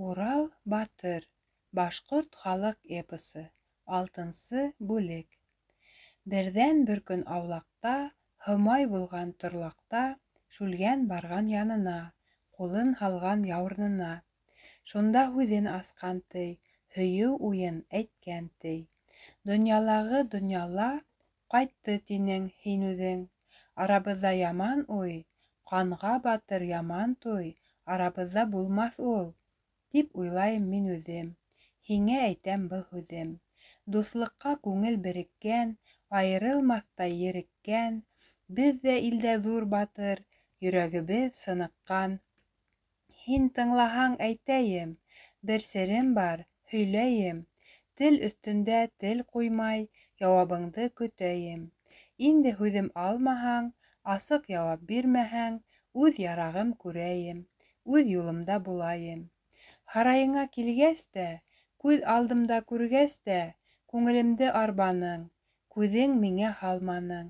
Урал батыр. Башҡорт халыҡ эпосы. 6-нсы бүлек. Берҙән бер көн аулаҡта, һымай булған торлаҡта, Шүлгән барған янына, ҡулын һалған яурынына. Шунда һүҙен асҡан ти, һөйөү уйын әйткән ти. Донъялағы донъяла ҡайтты тинең һин үҙең. Арабыҙҙа яман уй, ҡанға батыр яман туй, арабыҙҙа булмаҫ ул, тип уйлайым мин үҙем. Һиңә әйтәм был һүҙем. Дуҫлыҡҡа күңел береккән, айырылмаҫтай ереккән. Беҙ ҙә илдә ҙур батыр, йөрәгебеҙ сыныҡҡан. Һин тыңлаһаң әйтәйем, бер серем бар, һөйләйем. Тел өҫтөндә тел ҡуймай, яуабыңды көтәйем. Инде һүҙем алмаһаң, асыҡ яуап бирмәһәң, үҙ ярағым күрәйем, үҙ юлымда булайым. Һарайыңа килгәс тә, күҙ алдымда күргәс тә, күңелемде арбаның, күҙең миңә һалманың.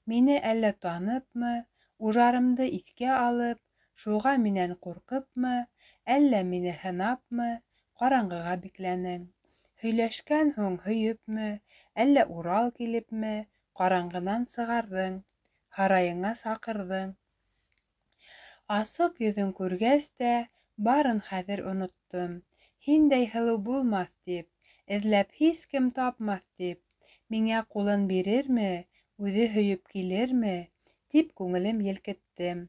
Мине әллә таныпмы, ужарымды иҫкә алып, шуға минән ҡурҡыпмы, әллә мине һынапмы, ҡараңғыға бикләнең. Һөйләшкән һуң һөйөпмө, әллә Урал килепме, ҡараңғынан сығарҙың, һарайыңа саҡырҙың. Асыҡ йөҙөң күргәс тә, барын хәҙер оноттом. Һиндәй һылыу булмаҫ тип, эҙләп һис кем тапмаҫ тип, миңә ҡулын бирерме, үҙе һөйөп килерме, тип күңелем елкеттем.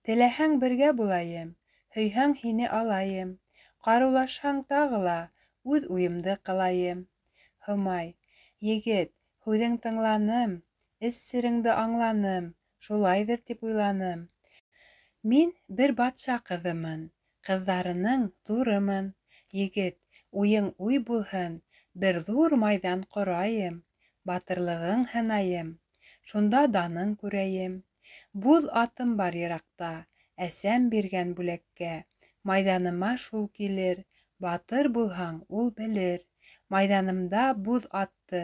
Теләһәң бергә булайым, һөйһәң һине алайым, ҡарыулашһаң тағы ла, үҙ уйымды ҡылайым. Һымай, егет, һүҙең тыңланым, эс сереңде аңланым, шулайҙыр тип уйланым. Мин бер батша ҡыҙымын, ҡыҙҙарының ҙурымын. Егет, уйың уй булһын, бер ҙур майҙан ҡорайым, батырлығың һынайым, шунда даның күрәйем. Буҙ атым бар йыраҡта, әсәм биргән бүләккә, майҙаныма шул килер, батыр булһаң ул белер. Майҙанымда буҙ атты,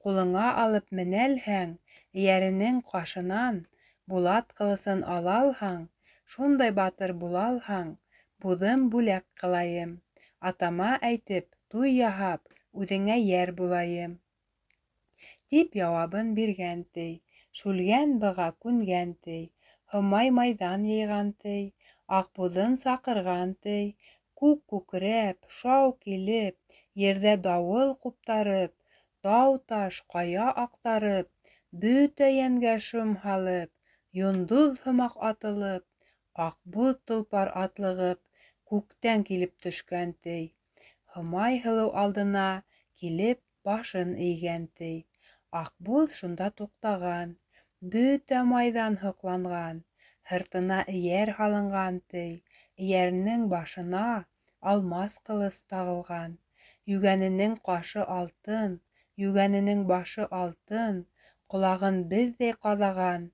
ҡулыңа алып менәлһәң, эйәренең ҡашынан булат ҡылысын алалһаң, шундай батыр булалһаң, буҙым бүләк ҡылайым. Атама әйтеп, туй яһап, үҙеңә йәр булайым. Тип яуабын биргән ти. Шүлгән быға күнгән ти. Һымай майҙан йыйған ти. Аҡбуҙын саҡырған ти. Күк күкрәп, шау килеп, ерҙә дауыл ҡуптарып, тау-таш, ҡая аҡтарып, бөтә йәнгә шом һалып, йондоҙ һымаҡ атылып, аҡбуҙ толпар атлығып, күктән килеп төшкән ти. Һымай һылыу алдына килеп башын эйгән ти. Аҡбуҙ шунда туҡтаған, бөтә майҙан һоҡланған, һыртына эйәр һалынған ти. Эйәренең башына алмас ҡылыс тағылған. Йүгәненең ҡашы алтын, йүгәненең башы алтын, ҡолағын беҙҙәй ҡаҙаған,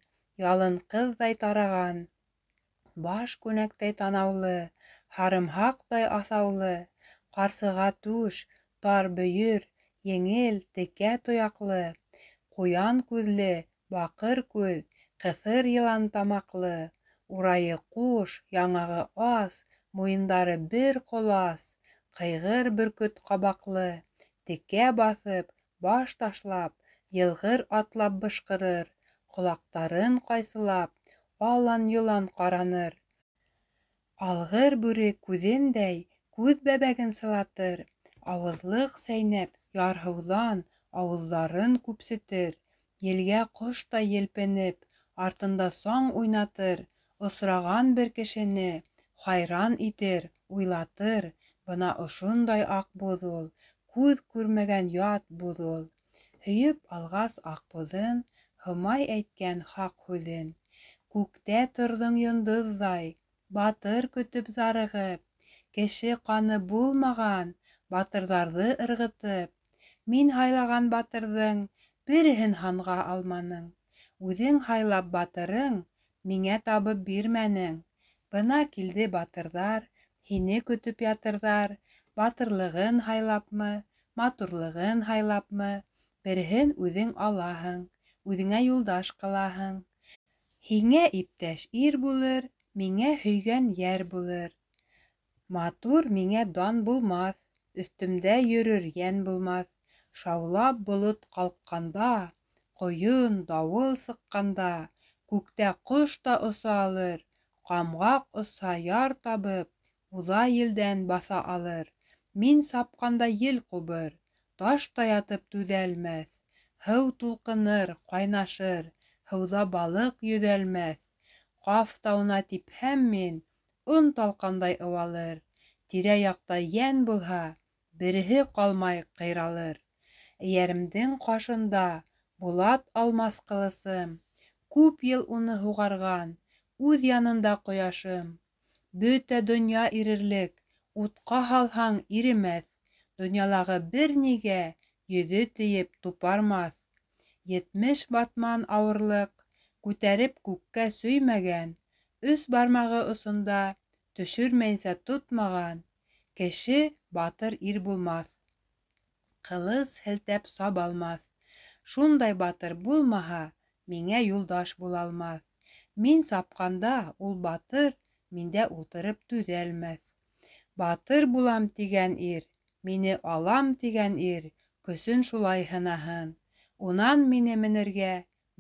ялын ҡыҙҙай тараған. Баш күнәктәй танаулы, һарымһаҡтай аҫаулы, ҡарсыға түш, тар бөйөр, еңел, текә тояҡлы, ҡуян күҙле, баҡыр күҙ, ҡыҫыр йылан тамаҡлы, урайы ҡуш, яңағы ас, муйындары бер ҡолас, ҡыйғыр бөркөт ҡабаҡлы, текә баҫып, баш ташлап, йылғыр атлап бышҡырыр, ҡолаҡтарын ҡайсылап, алан-йолан ҡараныр. Алғыр бүре күҙендәй, күҙ бәбәген сылатыр, ауыҙлыҡ сәйнәп, ярһыуҙан ауыҙҙарын күпсетер, елгә ҡоштай елпенеп, артында саң уйнатыр, осраған бер кешене хайран итер, уйлатыр, бына ошондай аҡбуҙ ул, күҙ күрмәгән ят буҙ ул. Һөйөп алғас аҡбуҙын, Һымай әйткән хаҡ һүҙен. Күктә торҙоң йондоҙҙай, батыр көтөп зарығып, кеше ҡаны булмаған, батырҙарҙы ырғытып. Мин һайлаған батырҙың береһен һанға алманың. Үҙең һайлап батырың, миңә табып бирмәнең. Бына килде батырҙар, һине көтөп ятырҙар, батырлығын һайлапмы, матурлығын һайлапмы, береһен үҙең алаһың, үҙеңә юлдаш ҡылаһың. Һиңә иптәш ир булыр, миңә һөйгән йәр булыр. Матур миңә дан булмаҫ, өҫтөмдә йөрөр йән булмаҫ. Шаулап болот ҡалҡҡанда, ҡойон, дауыл сыҡҡанда, күктә ҡош та оса алыр, ҡамғаҡ осһа яр табып, уҙа елдән баҫа алыр. Мин сапҡанда ел ҡубыр, таш та ятып түҙәлмәҫ. Һыу тулҡыныр, ҡайнашыр, һыуҙа балыҡ йөҙәлмәҫ. Ҡаф тауына типһәм мин, он талҡандай ыуалыр. Тирә-яҡта йән булһа, береһе ҡалмай ҡыйралыр. Эйәремдең ҡашында булат алмас ҡылысым, күп йыл уны һуғарған, үҙ янында ҡояшым. Бөтә донъя ирерлек, утҡа һалһаң иремәҫ. Донъялағы бер нигә йөҙө тейеп тупармаҫ. 70 батман ауырлыҡ, күтәреп күккә сөймәгән, 3 бармағы осонда төшөрмәйенсә тотмаған, кеше батыр ир булмаҫ. Ҡылыс һелтәп сабалмаҫ. Шундай батыр булмаһа, миңә юлдаш булалмаҫ. Мин сапҡанда ул батыр миндә ултырып түҙәлмәҫ. Батыр булам тигән ир, мине алам тигән ир, көсөн шулай һынаһын. Унан мине менергә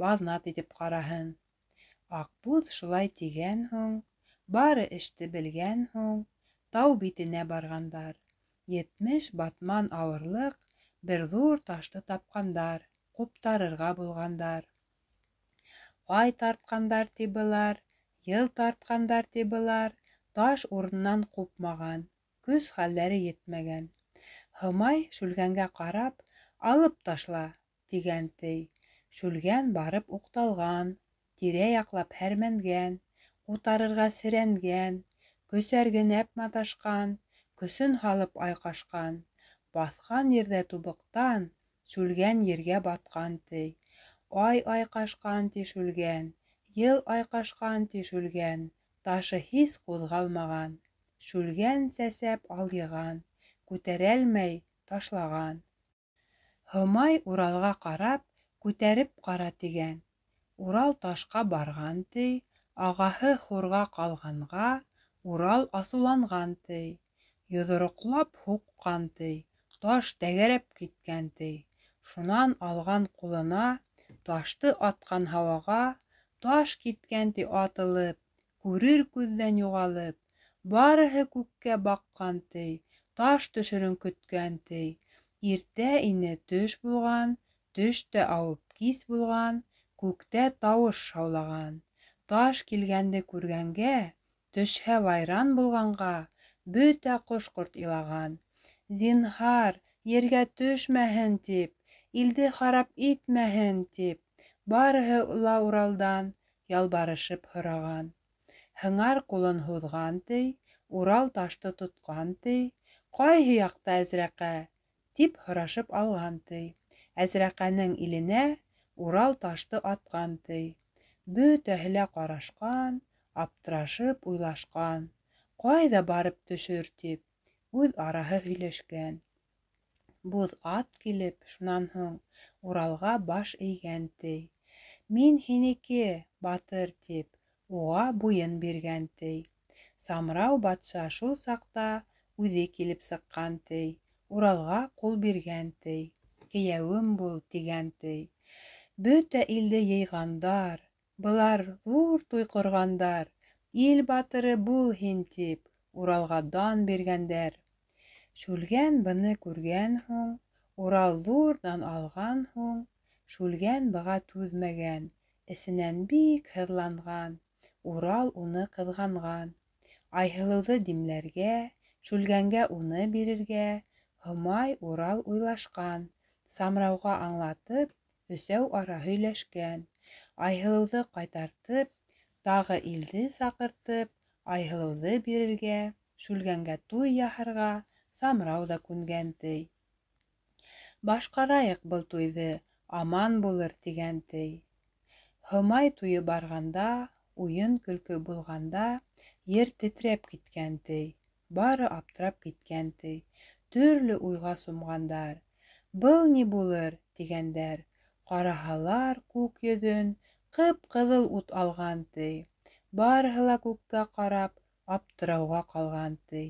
баҙнат итеп ҡараһын. Аҡбуҙ шулай тигән һуң, бары эште белгән һуң, тау битенә барғандар. 70 батман ауырлыҡ бер ҙур ташты тапҡандар, ҡуптарырға булғандар. Ай тартҡандар ти былар, йыл тартҡандар ти былар, таш урынынан ҡупмаған, көс хәлдәре етмәгән. Һымай шүлгәнгә ҡарап, алып ташла, тигән ти. Шүлгән барып уҡталған, тирә-яҡлап һәрмәнгән, ҡутарырға серәнгән, көсәргенәп маташҡан, көсөн һалып айҡашҡан. Баҫҡан ерҙә тубыҡтан, шүлгән ергә батҡан ти. Ай айҡашҡан ти шүлгән, йыл айҡашҡан ти шүлгән, ташы һис ҡуҙғалмаған. Шүлгән сәсәп алйыған, күтәрәлмәй ташлаған. Һымай Уралға ҡарап, күтәреп ҡара тигән. Урал ташҡа барған ти, ағаһы хурға ҡалғанға, Урал асыуланған ти. Йоҙроҡлап һуҡҡан ти, таш тәгәрәп киткән ти. Шунан алған ҡулына, ташты атҡан һауаға, таш киткән ти атылып, күрер күҙҙән юғалып. Барыһы күккә баҡҡан ти, таш төшөрөн көткән ти. Иртә ине төш булған, төштә ауып кис булған, күктә тауыш шаулаған. Таш килгәнде күргәнгә, төшһә вайран булғанға, бөтә ҡош-ҡорт илаған. Зинһар, ергә төшмәһен тип, илде харап итмәһен тип, барыһы ла Уралдан ялбарышып һораған. Һыңар ҡулын һуҙған ти, Урал ташты тотҡан ти. Ҡайһы яҡта Әзрәҡә? Тип һорашып алған ти. Әзрәҡәнең иленә Урал ташты атҡан ти. Бөтәһе лә ҡарашҡан, аптырашып уйлашҡан. Ҡайҙа барып төшөр тип, үҙ араһы һөйләшкән. Буҙ ат килеп, шунан һуң Уралға баш эйгән ти. Мин һинеке, батыр тип, уға буйын биргән ти. Самрау батша шул саҡта үҙе килеп сыҡҡан ти. Уралға ҡул биргән ти. Кейәүем бул тигән ти. Бөтә илде йыйғандар, былар ҙур туй ҡорғандар. Ил батыры бул һин тип, Уралға дан биргәндәр. Шүлгән быны күргән һуң, Урал ҙур дан алған һуң, Шүлгән быға түҙмәгән, эсенән бик һыҙланған. Урал уны ҡыҙғанған. Айһылыуҙы димләргә, Шүлгәнгә уны бирергә, Һымай Урал уйлашҡан. Самрауға аңлатып, өсәү ара һөйләшкән. Айһылыуҙы ҡайтартып, тағы илде саҡыртып, Айһылыуҙы бирергә, Шүлгәнгә туй яһарға Самрау ҙа күнгән ти. Башҡарайыҡ был туйҙы, аман булыр тигән ти. Һымай туйы барғанда, уйын-көлкө булғанда, ер тетрәп киткән ти. Бары аптырап киткән ти. Төрлө уйға сумғандар. Был ни булыр, тигәндәр. Ҡараһалар күк йөҙөн, ҡып-ҡыҙыл ут алған ти. Барыһы ла күккә ҡарап, аптырауға ҡалған ти.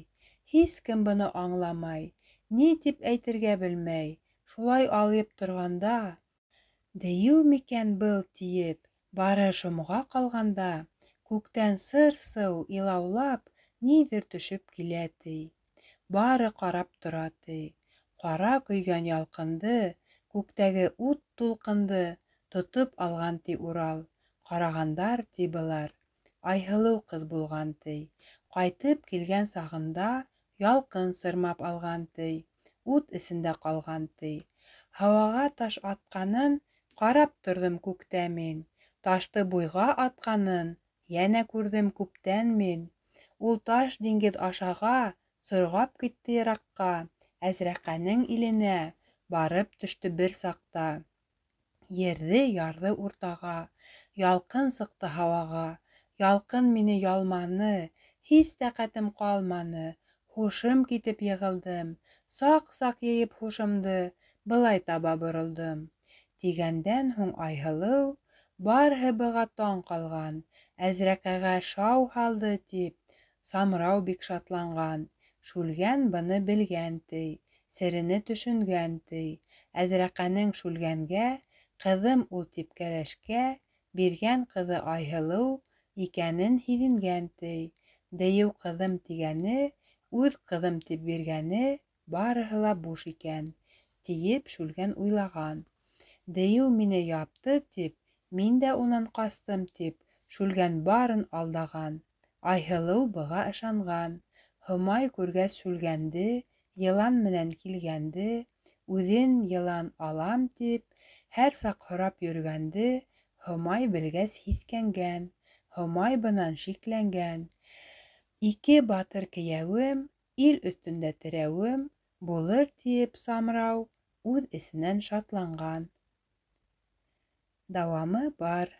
Һис кем быны аңламай, ни дип әйтергә белмәй, шулай алып торганда, «Дейеү микән был?» тиеп, бары шомга калганда, күктән сыр-сыу илаулап, ниҙер төшөп килә, ти. Бары ҡарап тора, ти. Ҡара көйгән ялҡынды, күктәге ут тулҡынды тотоп алған, ти, Урал. Ҡарағандар, ти, былар. Айһылыу ҡыҙ булған, ти. Ҡайтып килгән сағында ялҡын сырмап алған, ти. Ут эсендә ҡалған, ти. Һауаға таш атҡанын ҡарап торҙом күктә мин. Ташты буйға атҡанын йәнә күрҙем күптән мин. Ул таш диңгеҙ ашаға сорғап китте йыраҡҡа, Әзрәҡәнең иленә барып төштө бер саҡта. Ерҙе ярҙы уртаға, ялҡын сыҡты һауаға. Ялҡын мине ялманы, һис тәҡәтем ҡалманы. Һушым китеп йығылдым, саҡ-саҡ йыйып һушымды, былай таба боролдом. Тигәндән һуң Айһылыу барыһы быға таң ҡалған. Әзрәҡәгә шау һалды тип, Самрау бик шатланған. Шүлгән быны белгән, ти. Серене төшөнгән, ти. Әзрәҡәнең Шүлгәнгә ҡыҙым ул тип кәләшкә биргән ҡыҙы Айһылыу икәнен һиҙенгән, ти. Дейеү ҡыҙым тигәне, үҙ ҡыҙым тип биргәне барыһы ла буш икән, тиеп Шүлгән уйлаған. Дейеү мине япты тип, мин дә унан ҡастым тип, Шүлгән барын алдаған. Айһылыу быға ышанған. Һомай күргәс Шүлгәнде, йылан менән килгәнде, үҙен йылан алам тип, һәр саҡ һорап йөрөгәнде, Һомай белгәс һиҫкәнгән. Һомай бынан шикләнгән. Ике батыр кейәүем, ил өҫтөндә терәүем булыр тиеп Самрау үҙ эсенән шатланған. Дауамы бар.